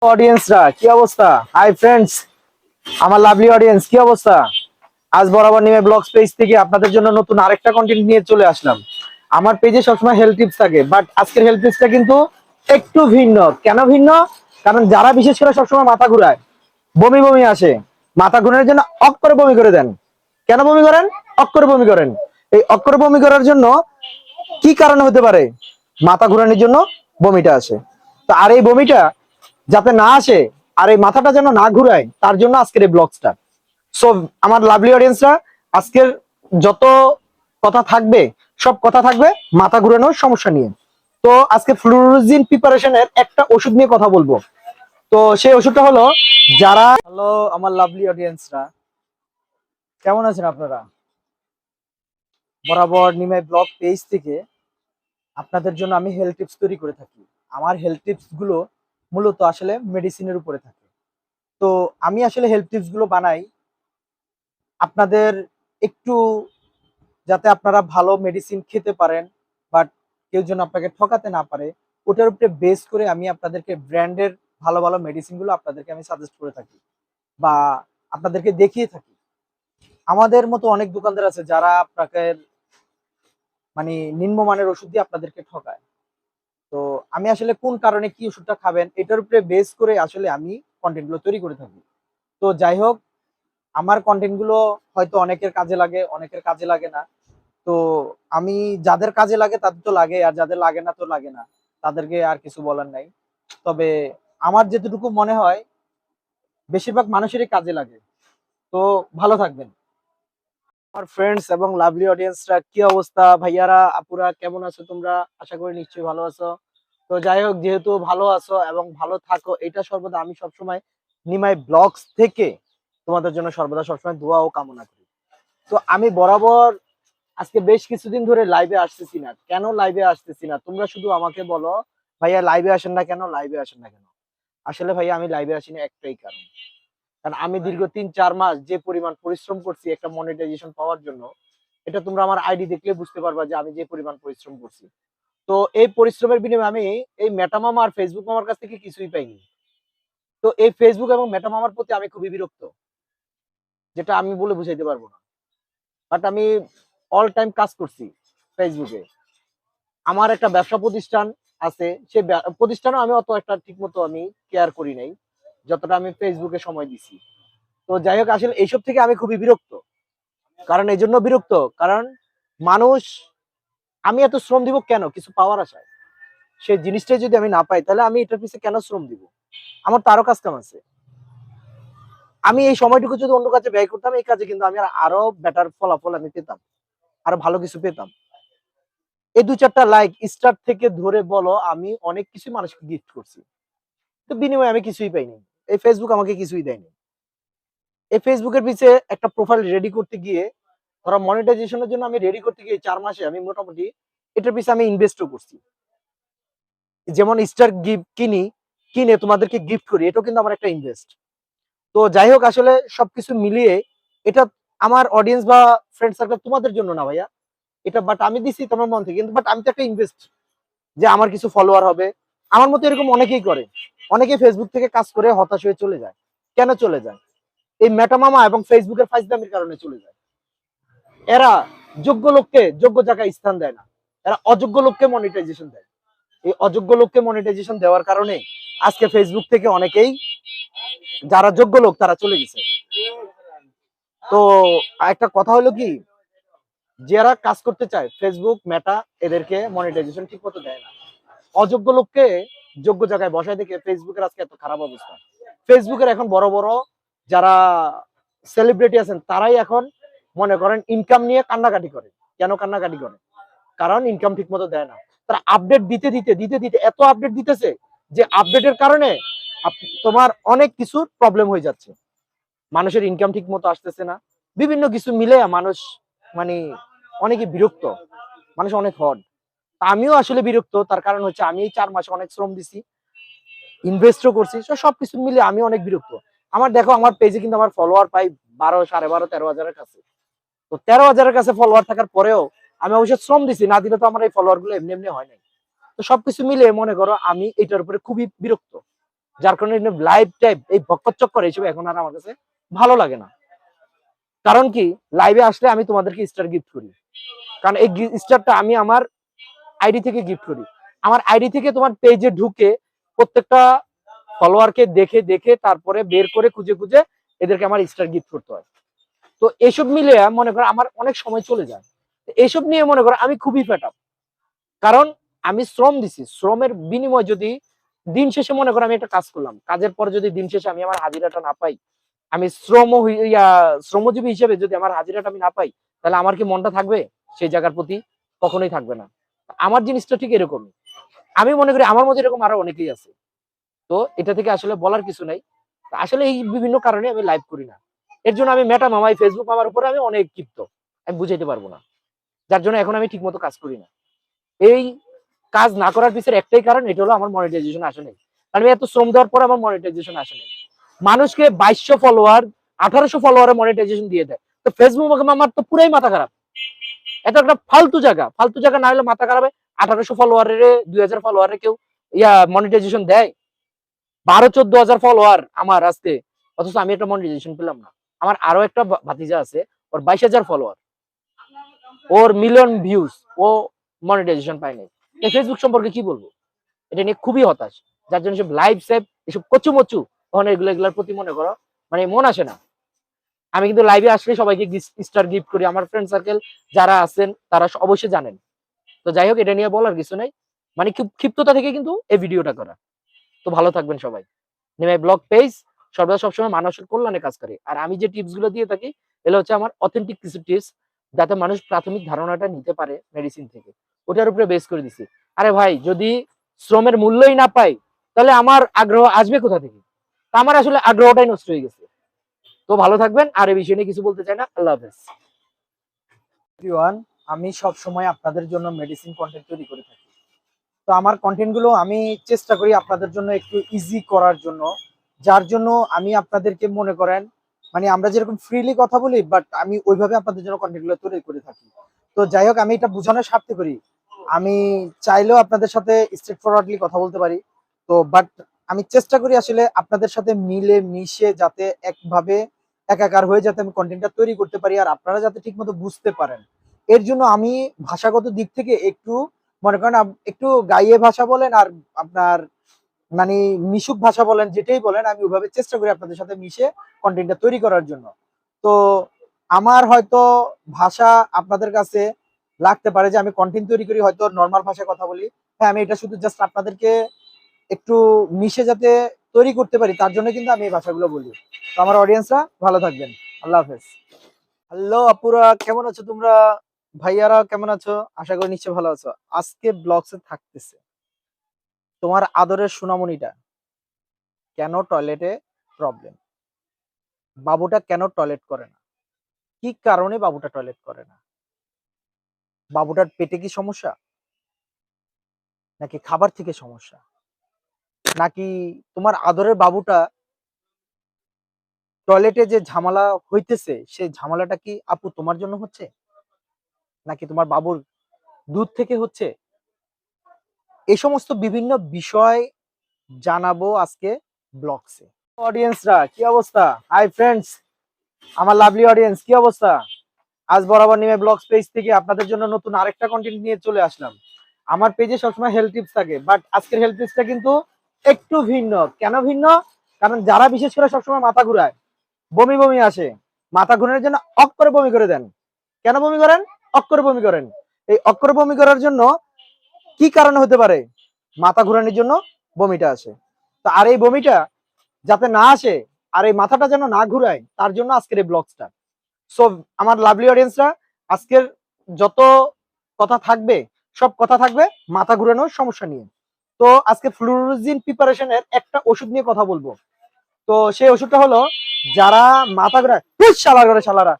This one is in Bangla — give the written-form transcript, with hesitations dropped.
অডিয়েন্সরা কি অবস্থা? হাই ফ্রেন্ডস, আমার লাভলি অডিয়েন্স কি অবস্থা? আজ বরাবর নিমে ব্লগস পেজ থেকে আপনাদের জন্য নতুন আরেকটা কন্টেন্ট নিয়ে চলে আসলাম। আমার পেজে সবসময় হেলথ টিপস থাকে, বাট আজকের হেলথ টিপসটা কিন্তু একটু ভিন্ন। কেন ভিন্ন? কারণ যারা বিশেষ করে সবসময় মাথা ঘুরায়, বমি বমি আসে, মাথা ঘুরানোর জন্য অক করে বমি করে দেন। কেন বমি করেন? অক করে বমি করেন। এই অক করে বমি করার জন্য কি কারণ হতে পারে? মাথা ঘুরানোর জন্য বমিটা আসে। তো আর এই বমিটা যাতে না আসে, আর এই মাথাটা যেন না ঘুরায়, তার জন্য আজকের এই ব্লগসটা। সো আমার লাভলি অডিয়েন্সরা, আজকের যত কথা থাকবে সব কথা থাকবে মাথা ঘুরানোর সমস্যা নিয়ে। তো আজকে ফ্লুরোজিন প্রিপারেশনের একটা ওষুধ নিয়ে কথা বলবো। তো সেই ওষুধটা হলো, যারা হ্যালো আমার লাভলি অডিয়েন্সরা, কেমন আছেন আপনারা? বরাবর নিমাই ব্লগ পেজ থেকে আপনাদের জন্য আমি হেলথ টিপস তৈরি করে থাকি। আমার হেলথ টিপস গুলো মূলত আসলে মেডিসিনের উপরে থাকে। তো আমি আসলে হেলথ টিপস গুলো বানাই আপনাদের একটু, যাতে আপনারা ভালো মেডিসিন খেতে পারেন, বাট কেউ যেন আপনাকে ঠকাতে না পারে, ওটার উপরে বেস করে আমি আপনাদেরকে ব্র্যান্ডের ভালো ভালো মেডিসিন গুলো আপনাদেরকে আমি সাজেস্ট করে থাকি বা আপনাদেরকে দেখিয়ে থাকি। আমাদের মতো অনেক দোকানদার আছে যারা আপনাকে মানে নিম্নমানের ওষুধ দিয়ে আপনাদেরকে ঠকায়। তো আমি আসলে কোন কারণে কি ওষুধটা খাবেন এটার উপরে বেস করে আসলে আমি কন্টেন্ট গুলো তৈরি করে থাকি। তো যাই হোক, আমার কন্টেন্ট গুলো হয়তো অনেকের কাজে লাগে, অনেকের কাজে লাগে না। তো আমি, যাদের কাজে লাগে তাদের তো লাগে, আর যাদের লাগে না তো লাগে না, তাদেরকে আর কিছু বলার নাই। তবে আমার যেটুকু মনে হয় বেশিরভাগ মানুষেরই কাজে লাগে। তো ভালো থাকবেন আমার ফ্রেন্ডস এবং লাভলি অডিয়েন্সরা। কি অবস্থা ভাইয়ারা, আপুরা, কেমন আছো তোমরা? আশা করি নিশ্চয়ই ভালো আছো। তো যাই হোক, যেহেতু ভালো আছো এবং ভালো থাকো, এটা সর্বদা আমি সবসময় নিমাই ব্লগস থেকে তোমাদের জন্য সর্বদা সবসময় দোয়া ও কামনা করি। তো আমি বরাবর আজকে বেশ কিছুদিন ধরে লাইভে আসতেছি না। কেন লাইভে আসতেছি না তোমরা শুধু আমাকে বলো, ভাইয়া লাইভে আসেন না কেন, লাইভে আসেন না কেন? আসলে ভাইয়া আমি লাইভে আসি না একটাই কারণ, কারণ আমি দীর্ঘ 3-4 মাস যে পরিমাণ পরিশ্রম করছি একটা মনিটাইজেশন পাওয়ার জন্য, এটা তোমরা আমার আইডি দেখলে বুঝতে পারবা যে আমি যে পরিমাণ পরিশ্রম করছি। তো এই পরিশ্রমের বিনিময়ে আমি এই মেটা মামা আর ফেসবুক মামার কাছ থেকে কিছুই পাইনি। তো এই ফেসবুক এবং মেটা মামার প্রতি আমি খুবই বিরক্ত, যেটা আমি বলে বুঝাইতে পারবো না। বাট আমি অল টাইম কাজ করছি ফেসবুকে। আমার একটা ব্যবসা প্রতিষ্ঠান আছে, সেই প্রতিষ্ঠানও আমি অত একটা ঠিক মতো আমি কেয়ার করি নাই যতটা আমি ফেসবুকে সময় দিছি। তো যাই হোক, আসলে এইসব থেকে আমি খুবই বিরক্ত। কারণ এই জন্য বিরক্ত, কারণ মানুষ, আমি এত শ্রম দিব কেন কিছু পাওয়ার আশায়? সেই জিনিসটাই যদি আমি না পাই, তাহলে আমি এটার পিছনে কেন শ্রম দিব? আমার তো আরো কাজ কাম আছে। আমি এই সময়টুকু যদি অন্য কাজে ব্যয় করতাম, এই কাজে কিন্তু আমি আরো বেটার ফলাফল আমি পেতাম, আরো ভালো কিছু পেতাম। এই 2-4টা লাইক স্টার থেকে ধরে বলো, আমি অনেক কিছু মানুষকে গিফট করছি। তো বিনিময়ে আমি কিছুই পাইনি। এই ফেসবুক আমাকে কিছুই দেয়নি। এই ফেসবুকের পিছে একটা প্রোফাইল রেডি করতে গিয়ে, ধরো মনিটাইজেশনের জন্য আমি রেডি করতে গিয়ে 4 মাসে আমি মোটামুটি এটার পিছে আমি ইনভেস্টও করছি। যেমন স্টার গিফট কিনে তোমাদেরকে গিফট করি, এটাও কিন্তু আমার একটা ইনভেস্ট। তো যাই হোক, আসলে সবকিছু মিলিয়ে এটা আমার অডিয়েন্স বা ফ্রেন্ড সার্কেল তোমাদের জন্য না ভাইয়া, এটা বাট আমি দিছি তোমার মন থেকে, কিন্তু বাট আমি তো একটা ইনভেস্ট, যে আমার কিছু ফলোয়ার হবে। আমার মতো এরকম অনেকেই করে, অনেকেই ফেসবুক থেকে কাজ করে হতাশ হয়ে চলে যায়। কেন চলে যায়? এই মেটা মামা এবং ফেসবুকের ফাইজলামির কারণে চলে যায়। এরা যোগ্য লোককে যোগ্য জায়গায় স্থান দেয় না, এরা অযোগ্য লোককে মনিটাইজেশন দেয়। এই অযোগ্য লোককে মনিটাইজেশন দেওয়ার কারণে আজকে ফেসবুক থেকে অনেকেই, যারা যোগ্য লোক তারা চলে গেছে। তো একটা কথা হলো কি, যারা কাজ করতে চায় ফেসবুক মেটা এদেরকে মনিটাইজেশন ঠিক মতো দেয় না। অযোগ্য লোককে যোগ্য জায়গায় বসায় দেখে ফেসবুকের আজকে এত খারাপ অবস্থা। ফেসবুকের এখন বড় বড় যারা সেলিব্রিটি আছেন, তারাই এখন মনে করেন ইনকাম নিয়ে কান্নাকাটি করে। কেন কান্নাকাটি করে? কারণ ইনকাম ঠিক মতো দেয় না। তারা আপডেট দিতে এত আপডেট দিতেছে, যে আপডেটের কারণে তোমার অনেক কিছুর প্রবলেম হয়ে যাচ্ছে। মানুষের ইনকাম ঠিক মতো আসতেছে না, বিভিন্ন কিছু মিলে মানুষ মানে অনেকে বিরক্ত, মানুষ অনেক হট। আমিও আসলে বিরক্ত, তার কারণ হচ্ছে আমি এই 4 মাসে অনেক শ্রম দিছি, ইনভেস্টও করছি। সবকিছু মিলে আমি অনেক বিরক্ত। আমার দেখো, আমার পেজে কিন্তু আমার ফলোয়ার পাই 12, 12.5, 13,000-এর কাছে। তো 13,000-এর কাছে ফলোয়ার থাকার পরেও আমি অবশ্য শ্রম দিছি, না দিলে তো আমার এই ফলোয়ার গুলো এমনি এমনি হয় নাই। তো সবকিছু মিলে মনে করো আমি এটার উপরে খুবই বিরক্ত। যার কারণে লাইভ টাইপ এই বক্কর এইসব এখন আর আমার কাছে ভালো লাগে না। কারণ কি, লাইভে আসলে আমি তোমাদেরকে স্টার গিফট করি, কারণ এই স্টারটা আমি আমার আইডি থেকে গিফট করি। আমার আইডি থেকে তোমার পেজে ঢুকে প্রত্যেকটা ফলোয়ারকে দেখে দেখে তারপরে বের করে খুঁজে খুঁজে এদেরকে আমার স্টার গিফট করতে হয়। তো এইসব মিলে মনে করো আমার অনেক সময় চলে যায়। এইসব নিয়ে মনে করো আমি খুবই ফেট আপ, কারণ আমি শ্রম দিছি, শ্রমের বিনিময় যদি দিন শেষে মনে করো আমি একটা কাজ করলাম, কাজের পর যদি দিন শেষে আমি আমার হাজিরাটা না পাই, আমি শ্রমজীবী হিসেবে যদি আমার হাজিরাটা আমি না পাই, তাহলে আমার কি মনটা থাকবে সেই জায়গার প্রতি? কখনোই থাকবে না। আমার জিনিসটা ঠিক এরকমই। আমি মনে করি আমার মধ্যে এরকম আরো অনেকেই আছে। তো এটা থেকে আসলে বলার কিছু নাই। আসলে এই বিভিন্ন কারণে আমি লাইভ করি না। এর জন্য আমি মেটা মামাই ফেসবুক মামার উপরে আমি অনেক ক্ষিপ্ত, আমি বুঝাইতে পারবো না। যার জন্য এখন আমি ঠিক মতো কাজ করি না। এই কাজ না করার পিছনে একটাই কারণ, এটা হলো আমার মনিটাইজেশন আসে নাই। আমি এত শ্রম দেওয়ার পর আমার মনিটাইজেশন আসে নাই। মানুষকে 2200 ফলোয়ার 1800 ফলোয়ারে মনিটাইজেশন দিয়ে দেয়, তো ফেসবুক আমার তো পুরাই মাথা খারাপ। এটা একটা ফালতু জায়গা, ফালতু জায়গা না হলে মাথা খারাপ। 1800 ফলোয়ারের 2000 ফলোয়ারে কেউ মনিটাইজেশন দেয়? 12-14 হাজার ফলোয়ার আমার আসতে, অথচ আমি একটা মনিটাইজেশন পেলাম না। আমার আরো একটা ভাতিজা আছে, ওর 22,000 ফলোয়ার, ওর মিলিয়ন ভিউজ, ও মনিটাইজেশন পায় নাই। ফেসবুক সম্পর্কে কি বলবো, এটা নিয়ে খুবই হতাশ। যার জন্য সব লাইভ সেভ এসব কচু মচু ওখানে এগুলোর প্রতি মনে করো মানে মন আসে না। আমি কিন্তু লাইভে আসলে সবাইকে স্টার গিফট করি, আমার ফ্রেন্ড সার্কেল যারা আছেন তারা অবশ্যই জানেন। তো যাই হোক, এটা নিয়ে বলার কিছু নাই, মানে খুব ক্ষিপ্ততা থেকে কিন্তু এই ভিডিওটা করা। তো ভালো থাকবেন সবাই। নিমাই ব্লগ পেজ সর্বদা সবসময় মানুষের কল্যাণে কাজ করে, আর আমি যে টিপস গুলো দিয়ে থাকি এগুলো হচ্ছে আমার অথেন্টিক কিছু টিপস, যাতে মানুষ প্রাথমিক ধারণাটা নিতে পারে মেডিসিন থেকে, ওটার উপরে বেস করে দিছি। আরে ভাই, যদি শ্রমের মূল্যই না পাই, তাহলে আমার আগ্রহ আসবে কোথা থেকে? তা আমার আসলে আগ্রহটাই নষ্ট হয়ে গেছে। তো ভালো থাকবেন, আর এই বিষয় নিয়ে কিছু বলতে চাই না। আল্লাহ হাফেজ। এভরিওয়ান, আমি সব সময় আপনাদের জন্য মেডিসিন কন্টেন্ট তৈরি করে থাকি। তো আমার কন্টেন্ট গুলো আমি চেষ্টা করি আপনাদের জন্য একটু ইজি করার জন্য, যার জন্য আমি আপনাদেরকে মনে করেন মানে আমরা যেরকম ফ্রিলি কথা বলি, বাট আমি ওইভাবে আপনাদের জন্য কন্টেন্ট গুলো তৈরি করে থাকি। তো যাই হোক, আমি এটা বোঝানোর স্বার্থে করি। আমি চাইলেও আপনাদের সাথে স্ট্রেট ফরওয়ার্ডলি কথা বলতে পারি, তো বাট আমি চেষ্টা করি আসলে আপনাদের সাথে মিলে মিশে যাতে একভাবে একাকার হয়ে যাতে আমি কন্টেন্টটা তৈরি করতে পারি, আর আপনারা যাতে ঠিক মতো বুঝতে পারেন। এর জন্য আমি ভাষাগত দিক থেকে একটু মনে করেন একটু গাইয়ে ভাষা বলেন আর আপনার মানে মিশুক ভাষা বলেন, যেটাই বলেন, আমি ওইভাবে চেষ্টা করি আপনাদের সাথে মিশে কন্টেন্টটা তৈরি করার জন্য। তো আমার হয়তো ভাষা আপনাদের কাছে লাগতে পারে যে আমি কন্টেন্ট তৈরি করি হয়তো নর্মাল ভাষায় কথা বলি। হ্যাঁ, আমি এটা শুধু জাস্ট আপনাদেরকে একটু মিশে যাতে তৈরি করতে পারি, তার জন্য কিন্তু আমি এই ভাষাগুলো বলি। তো আমার অডিয়েন্সরা ভালো থাকবেন। আল্লাহ হাফেজ। হ্যালো আপুরা, কেমন আছো তোমরা? ভাইয়ারা কেমন আছো? আশা করি নিশ্চয়ই ভালো আছো। আজকে ব্লগসে থাকতেছে তোমার আদরের সোনামণিটা কেন টয়লেটে প্রবলেম, বাবুটা কেন টয়লেট করে না, কি কারণে বাবুটা টয়লেট করে না, বাবুটার পেটে কি সমস্যা, নাকি খাবার থেকে সমস্যা, নাকি তোমার আদরের বাবুটা টয়লেটে যে ঝামেলা হইতেছে সেই ঝামেলাটা কি আপু তোমার জন্য হচ্ছে, নাকি তোমার বাবুর দুধ থেকে হচ্ছে? এই সমস্ত বিভিন্ন বিষয় জানাবো আজকে ব্লগসে। অডিয়েন্সরা কি অবস্থা? হাই ফ্রেন্ডস, আমার লাভলি অডিয়েন্স কি অবস্থা? আজ বরাবর নিমে ব্লগস পেজ থেকে আপনাদের জন্য নতুন আরেকটা কন্টেন্ট নিয়ে চলে আসলাম। আমার পেজে সবসময় হেলথ টিপস থাকে, বাট আজকের হেলথ টিপসটা কিন্তু একটু ভিন্ন। কেন ভিন্ন? কারণ যারা বিশেষ করে সবসময় মাথা ঘুরায়, বমি বমি আসে, মাথা ঘুরানোর জন্য অক করে বমি করে দেন। কেন বমি করেন? অক করে বমি করেন। এই অক করে বমি করার জন্য কি কারণ হতে পারে? মাথা ঘুরানোর জন্য বমিটা আসে। তো আর এই বমিটা যাতে না আসে আর এই মাথাটা যেন না ঘুরায়, তার জন্য আজকের এই ব্লগসটা। সো আমার লাভলি অডিয়েন্সরা, আজকের যত কথা থাকবে সব কথা থাকবে মাথা ঘুরানোর সমস্যা নিয়ে। তো আজকে ফ্লুরোজিন প্রিপারেশনের একটা ওষুধ নিয়ে কথা বলবো। তো সেই ওষুধটা হলো, যারা মাথা ঘুরায়, শালারা